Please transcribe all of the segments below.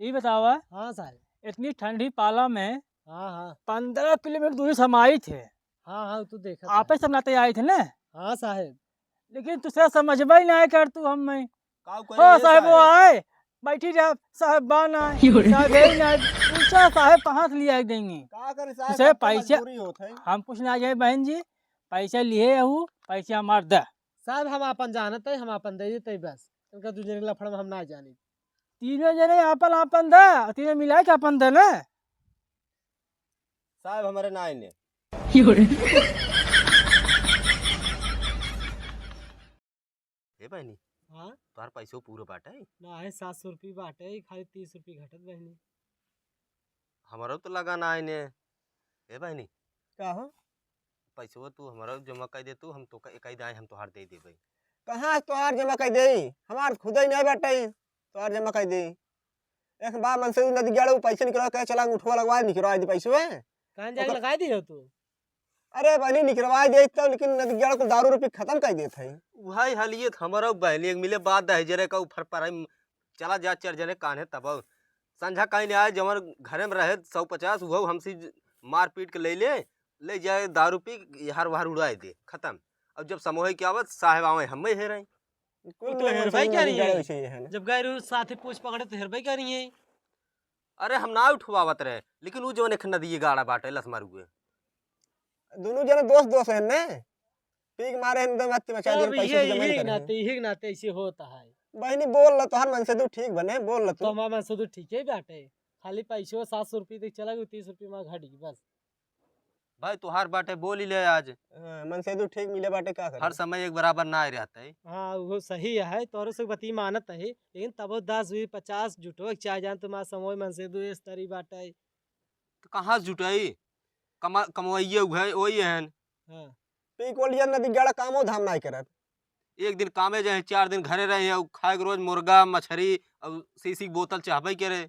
ये बतावा, हाँ साहब। इतनी ठंडी पाला में हाँ हाँ 15 किलोमीटर दूरी से हम आए थे। हाँ हाँ तू देखा आपे सब नाते आए थे ना, हाँ साहब। लेकिन तुझसे समझबा ही नहीं कर तू हम में। काऊ हो करिए साहब वो साहब। आए, बैठी जा साहब बान आए साहब यही ना पूछा साहब कहाँ से लिया देंगे। का करे साहब, तुझे सबके पैसे मजबूरी होत है। हम पूछने आ जाए बहन जी, पैसे लिए हूँ, पैसे हमार दे। साहब हम अपन जानत है, हम अपन दे देते बस। उनका दूसरे के लफड़ में हम ना जानी। तीनों जने आपन आपन दे, तीनों मिला के अपन दे ना। साहब हमारे नाई ने ए बहनी, हाँ तोहार पैसो पूरा बाटे। ना है 700 रुपये बाटे, खाली 30 रुपये घटत बहनी। हमारो तो लगा नाई ने। ए बहनी, का हो? पैसो तू हमारा जमा कर दे, तू हम तो कई दाए हम तोहार दे देबे। कहाँ तोहार जमा कर दे? हमार खुद ही नहीं बाटे तोहार जमा कर दे। एक बार मन से नदी गड़ो पैसे निकलवा के चला उठवा लगवा निकलवा दे पैसे है। कहाँ जाके लगा दी हो तू? अरे बहनी निकलवा दे तो, लेकिन नदी गड़ को दारू रुपये खत्म कर देते है। वही हलिए हमारा बहनी एक मिले बात दे जरे का ऊपर पर चला जा चर जने कान्हे तब संझा कहीं नहीं आए जमर घरे में रहे 150 वो हमसे मार पीट के ले जाए दारू पी हर वार उड़ाए दे खत्म। अब जब समोह की आवत साहेब आवे हम ही रहे। तो हेरबाई क्या रही है? वैसे ही है ना। जब गए रू साथी पूछ पकड़े तो हेरबाई क्या रही है? अरे हम ना उठवावत रहे, लेकिन वो जो ने नदी गाड़ा बाटे लस मारुए। दोनों जने दोस्त है ने पीक मारे हैं तो मत बचा दे अब पैसे जमा यही नहीं नाते यही नाते ऐसे होता है। बहनी बोल ल तोहार मन से तू ठीक बने बोल ल तो तू। हमारा मन से तो ठीक है बाटे, खाली पैसे 700 रुपये तक चला गया, 30 रुपये में घट गई बस। भाई तुहार बाटे बोल ही ले आज। मन से तू ठीक मिले बाटे का हर समय एक बराबर ना रहता है। हाँ वो सही है, तोरे से बती मानत है, लेकिन तब 10 20 50 जुटो चाह जान तुम्हारा समय मन से दो इस तरी बाटे। तो कहाँ से जुटाई कमवाइए वही है। हाँ पीक ओलिया नदी गड़ा कामो धाम नहीं करत। एक दिन कामे जाए 4 दिन घरे रहे और खाए के रोज मुर्गा मछली और शीशी की बोतल चाहबे करे।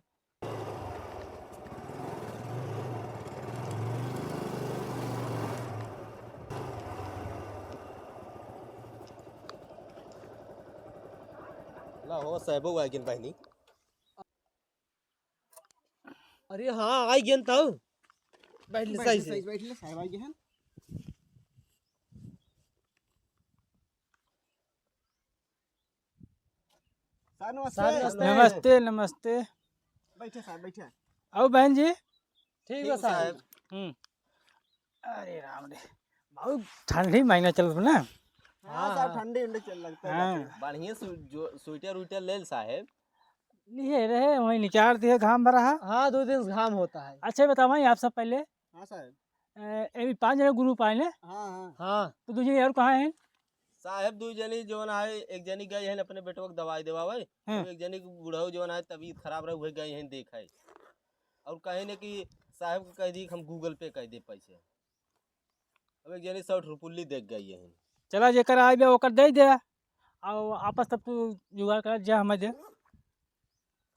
ला हो साहब आ गिन बहनी। अरे हाँ आई गेन तो बैठ ले सही से। बैठ ले साहब आई हैं। नमस्ते। नमस्ते नमस्ते। बैठे साहब बैठे। आओ बहन जी। ठीक है साहब। अरे राम रे, बहुत ठंडी महीना चल रहा ना। हाँ साहब ठंडी उंडी चल लगता है। हाँ बढ़िया स्वेटर उटर ले साहब। लिए रहे वही निचार दिए घाम भरा है। हाँ 2 दिन घाम होता है। अच्छा बताओ आप सब पहले हाँ साहब। अभी 5 जने ग्रुप आए ना, हाँ हाँ हाँ तो दूसरे और कहाँ हैं? साहब 2 जनी जोन आए, एक जनी गई है अपने बेटवा को दवाई देवावे, हाँ। और एक जनी बुढ़ऊ जोन आए तबीयत खराब रहे वही गई है देखाए, और कहे ने कि साहब को कह दी हम गूगल पे कह दे पैसे। अब एक जनी 60 रुपये देख गई है। चला जेकर आए बे ओकर दे दे, और आपस तब तू जुगाड़ कर जा हमें दे।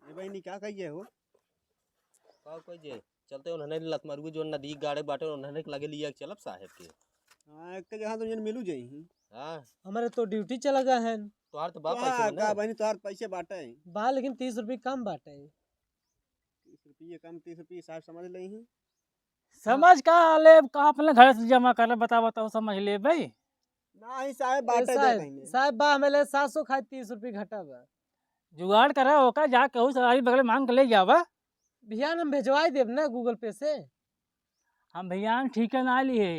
बहनी क्या कहिए हो? का कोई जे चलते उन्होंने लत मारू जो नदी गाड़े बाटे उन्होंने लगे लिया चलब साहब के। हाँ एक के जहाँ तुझे मिलू जाई। हां हमारे तो ड्यूटी चला गया है। तोहार तो बाप हाँ पैसे का ना बहनी तोहार पैसे बाटे है। बा लेकिन 30 रुपये कम बाटे। 30 रुपये कम 30 रुपये साहब समझ ले ही। समझ का ले कहाँ अपने घर से जमा कर बता बताओ समझ ले भाई। नहीं साहब बाटे दे साहब कहीं। साहब बा हमें 700 खाए 30 रुपये घटा बा। जुगाड़ करा होकर जा कहूँ सवारी बगल मांग के ले जावा। भैया हम भेजवाई देव ना गूगल पे से। हम भैया ठीक है ना लिए।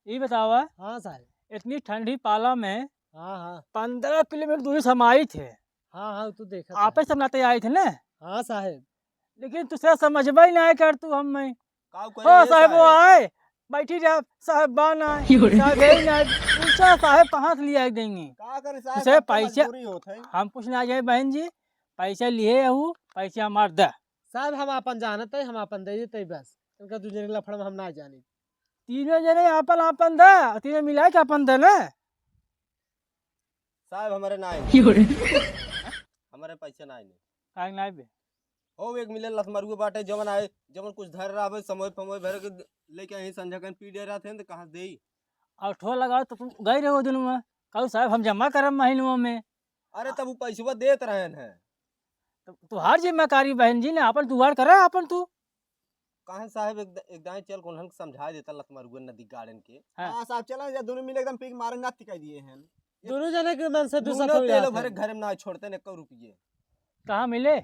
ये बतावा, हाँ साहब। इतनी ठंडी पाला में हाँ हाँ 15 किलोमीटर दूरी से हम आए थे। हाँ हाँ तू देखा आपे सब नाते आए थे ना, हाँ साहब। लेकिन तुझसे समझबा ही नहीं कर तू हम में। का कोई हो साहब वो आए, बैठी जा साहब बान आए साहब यही ना पूछा साहब कहाँ से लिया देंगे। का करे साहब तुझे सबके पैसे मजबूरी होत है। हम पूछने आ जाए बहन जी, पैसे लिए हूँ, पैसे हमार दे। साहब हम अपन जानत है, हम अपन दे देते बस। उनका दूसरे के लफड़ में हम ना जानी। तीनों जने आपन आपन दे, तीनों मिला के अपन दे ना। साहब हमारे ना आए हमारे पैसे ना आए काहे ना बे? हो एक मिले लत मारू बाटे जमन आए जमन कुछ धर रहा समय समय भर के लेके यहीं संझा कहीं पी दे रहा थे तो कहाँ दे। और ठो लगाओ तो तुम गए रहो दिन में कहू साहब हम जमा करब महीनों में। अरे तब वो पैसा देत रहे हैं। तुहार जिम्मेदारी बहन जी ने अपन दुआर करा अपन तू। काहे साहब एक दाएं चल कोन समझा देता लत मरुआ नदी गार्डन के। हाँ। हां साहब चला जा दोनों मिले एकदम पीक मारे ना तिकाई दिए हैं। दोनों जने के मन से दूसरा दोनों थोड़ी तेल रहते भरे हैं। घर में ना छोड़ते ने 1 रुपये। कहाँ मिले?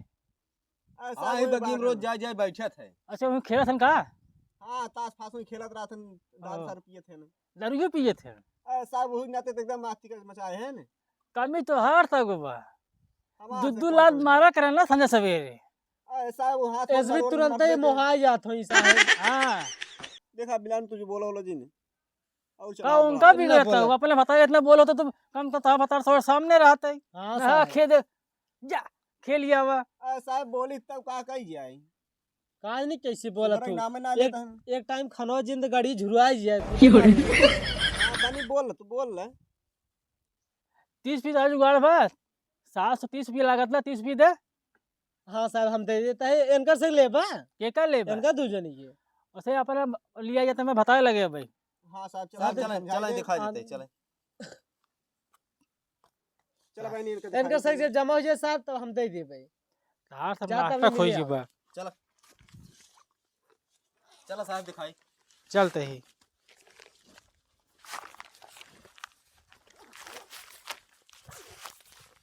हां ही बगीम रोज जाए जाए बैठत है। अच्छा वहीं खेला सन का? हां ताश फास में खेलत रहतन दाल सर पिए थे ना। दारू पिए थे? साहब वही नाते तो एकदम आती का मचाए हैं ने। कमी तो हार था गोबा। हमार से दुद्दू कौन लात समझे? मारा करे ना संजय सवेरे। साहब वो हाथ एस भी तुरंत ही मोहा जात होई साहब। हाँ देखा बिलान तुझे बोला होला जी ने। और का उनका भी रहता है अपने बताया इतना बोलो तो तुम कम तो था बता थोड़ा सामने रहता है। हां हाँ साहब खेद जा खेल लिया हुआ। साहब बोली तब का कही जाए। काज नहीं कैसे बोला तुम्हारा तू। नाम ना एक लेता हम। एक टाइम खनो जिंदगी झुरवाई जाए। हां तनी बोल तू बोल ले। 30 पीस आज उगाड़ बस 730 रुपया लागत ना 30 पीस दे। हां साहब हम दे देता है इनकर से लेबा। के का ले इनका दू जने के। उसे अपना लिया जाता मैं बताए लगे भाई। हां साहब साहब चला चला चला दिखा देते चले। चला भाई नीर के इनकर से जमा हो जाए साहब तो हम दे देबे। कहाँ सब जाता नाटक भी होई मिले जीबा। चला साहब दिखाई। चलते ही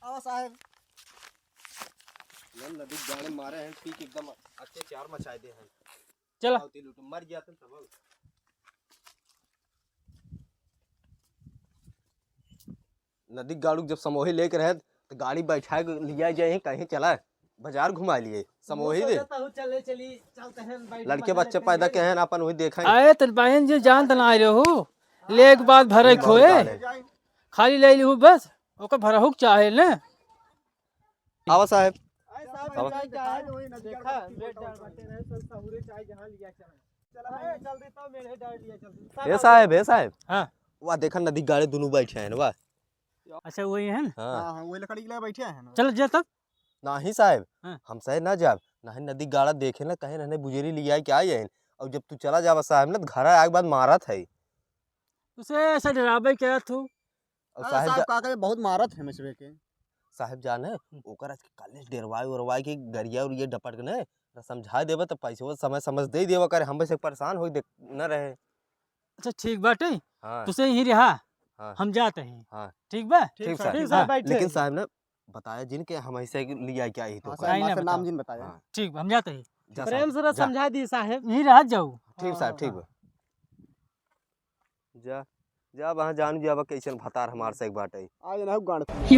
आओ साहब नदी गाड़े मारे हैं ठीक एकदम अत्याचार मचाए दे हैं। चला आवती लूट मर जाते तब। नदी गाड़ू जब समोही लेके रहे तो गाड़ी बैठा के लिया जाए कहीं चला बाजार घुमा लिए समोही दे। चले चली चलते हैं भाई। लड़के बच्चे पैदा के हैं अपन वही देखेंगे। आए तो बहन जी जान तना आए हो ले एक बात भरे खोए खाली ले लिहू बस ओकर भरहुक चाहे ने। आवा साहब साहब चाय चाय वही नदी देखा का बेटा बैठे रहे सब सहुरे चाय जहां लिया चला। चला भाई जल्दी तो मेरे डाल दिया जल्दी। हे साहब हाँ वाह देखा नदी गाड़े दोनों बैठे हैं वाह। अच्छा वही है ना। हाँ हां वही लकड़ी के लिए बैठे हैं ना। चल जा तब। नहीं साहब हाँ। हम सही ना जाब नहीं नदी गाड़ा देखे ना कहीं रहने बुजेरी लिया क्या है। और जब तू चला जावा साहब ना घर आए के बाद मारा था। उसे ऐसा डरावे क्या तू। और साहब साहब का बहुत मारत है मछुए के। साहब जाने ओकर आज कॉलेज डेरवाई उरवाई के गरिया और ये डपट के ने समझा देबे तो पैसे समय समझ दे देबा करे हम से परेशान हो न रहे। अच्छा ठीक बाटे हाँ तुसे यही रहा। हाँ हम जाते हैं। हाँ ठीक बा। ठीक ठीक साहब साहब बैठे। लेकिन साहब ने बताया जिनके हम ऐसे लिया क्या ही तो हां कर। नहीं, साहब नहीं नाम बताओ। जिन बताया। हाँ, ठीक बा हम जाते हैं। जा प्रेम साहब, से जा। समझा दी साहब। यही रह जाऊ। ठीक साहब ठीक बा जा जा वहाँ जान जाबा कैसन भतार हमार से एक बाटे। आज ना गाड़ समझ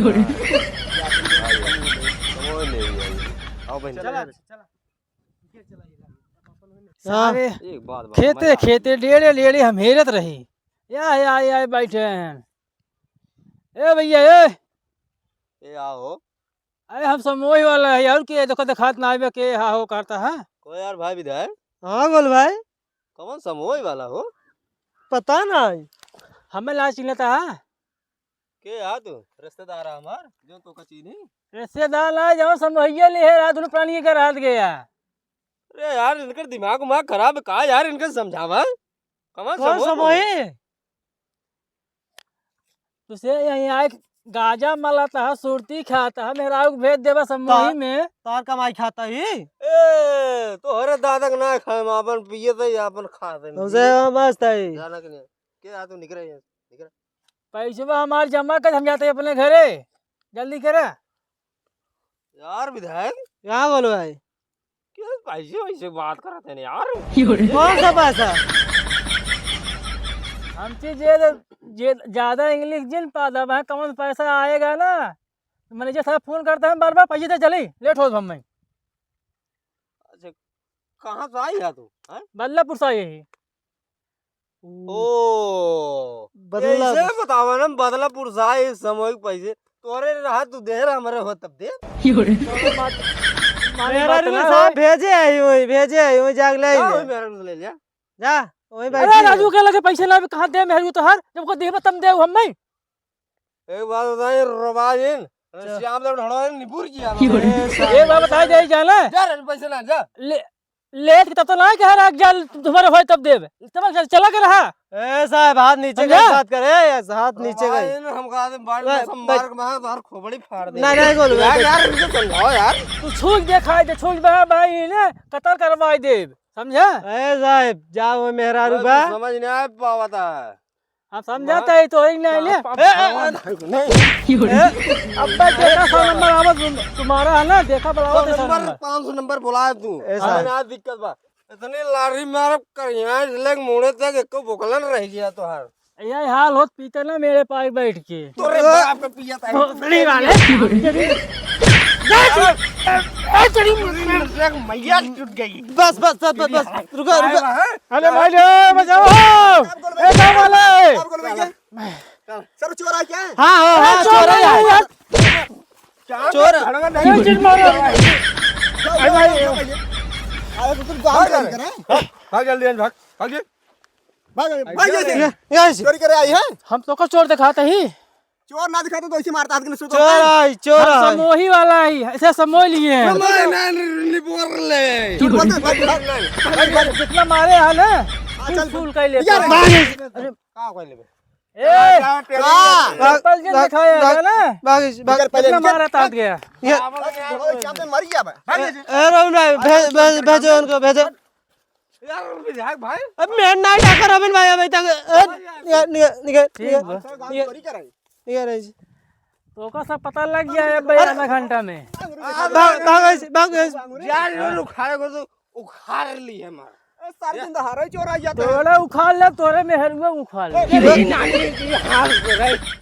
ले आओ बहन चला चला ये चला सारे एक बात बा, खेते मजा- खेते डेढ़े लेड़े हम हेरत रही या बैठे हैं। ए भैया ए आओ अरे हम समोही वाला है और के देखो दिखात ना आवे के हा हो करता है। कोई यार भाई विधायक हां बोल भाई कौन समोई वाला हो पता नहीं। हमें लाज चिल्लाता है के आ तू रिश्तेदार है हमार जो तो का चीनी। रिश्तेदार लाए जाओ समोहिया ले है रात उन्हें प्राणी के रात गया। अरे यार इनका दिमाग उमाग खराब है का यार इनका समझावा कौन कौन समोही? तुसे यहीं आए गाजा मलाता है सुरती खाता है मेरा भेज देवा समोही में। तार कमाई खाता ही ए तो हरे दादा के ना खाए अपन पिए तो अपन खा दे तुमसे मस्त है। जाना के नहीं के आ तू निकल यहाँ निकल। पैसे हमारे जमा कर हम जाते हैं अपने घरे जल्दी करा। यार विधायक क्या बोलो भाई क्या पैसे वैसे बात करते हैं यार। कौन सा पैसा? हमसे जे ज्यादा इंग्लिश जिन पादा वहाँ कम पैसा आएगा ना मैनेजर साहब फोन करता है बार बार पैसे दे चली लेट हो हम अच्छा कहाँ से आई है तू हैं? बदलापुर से यही। ओ बदला ऐसे बतावा ना बदलापुर से आए सामूहिक पैसे तोरे रहा तू दे रहा हमारे हो तब दे। मेरा भी साहब भेजे आई वही जाग ले क्या ले हुई मेरे को ले लिया। जा वही अरे बैठ राजू के लगे पैसे ना कहाँ दे मेहरू तो हर जब को देह तम दे हम नहीं। एक बात बताइए रवाजिन श्याम देव ढड़ो निपुर किया ये बात बताई जाए जाना जा रे पैसे ना जा ले लेट के तब तो ना कह रहा जल तुम्हारे होए तब देव समझ चला के रहा ए साहब हाथ नीचे समझा? कर बात करे हाथ नीचे कर हम कहा बाढ़ वे- में मार मार बाहर खोपड़ी फाड़ दे नहीं नहीं बोल यार मुझे समझाओ यार तू छूट देखा दे छूट भाई ने कतल करवाई देव समझा ए साहब जाओ मेहरारू बा समझ नहीं आ पावता हम समझाते है तो ही नहीं ले अब्बा देखा सा नंबर आवत तुम्हारा है ना देखा बुलाओ तेरा नंबर नंबर 500 नंबर बुलाया तू ऐसा है। ना दिक्कत बा इतनी लारी मार कर यहाँ लेग मुड़े तक एक भोकलन रह गया तो हर यही हाल होत पीते ना मेरे पास बैठ के तोरे बाप का पिया था भोसड़ी वाले मैया टूट गई बस बस बस बस बस रुको रुको अरे भाई बचाओ ए गाँव वाले सर चोर आ क्या हाँ हाँ हाँ चोर है यार चोर ए, चिट मारो अरे भाई आए तो तुम काम कर रहे हैं भाग जल्दी भाग भाग भाग जैसे यहाँ से चोरी करे आई है हम तो को चोर दिखाते ही चोर ना दिखाते तो ऐसे मारता हाथ के चोर है चोर हम है समोही वाला ही ऐसे समोह लिए हैं झूठ बोलते हैं जितना मारे है ना चल फूल का ही लेते यार, हैं। भाग। ए भाग, पल जिन दिखाया है ना भाग भाग पहले कितना मारा था गया क्या पे मर गया भाई ए रोहन भाई भेजो उनको भेजो भाई अब मैं ना डाकर रोहन भाई अभी तक निकल ठीक बा। निकल तो का सब पता लग गया है भाई आधा घंटा में भाग भाग भाग यार उखाड़े को तो उखाड़ ली है मार सारे दिन दहाड़े चोर आ जाते हैं तोड़ा उखाड़ ले तोरे में हरुआ उखाड़ ले नानी की हाथ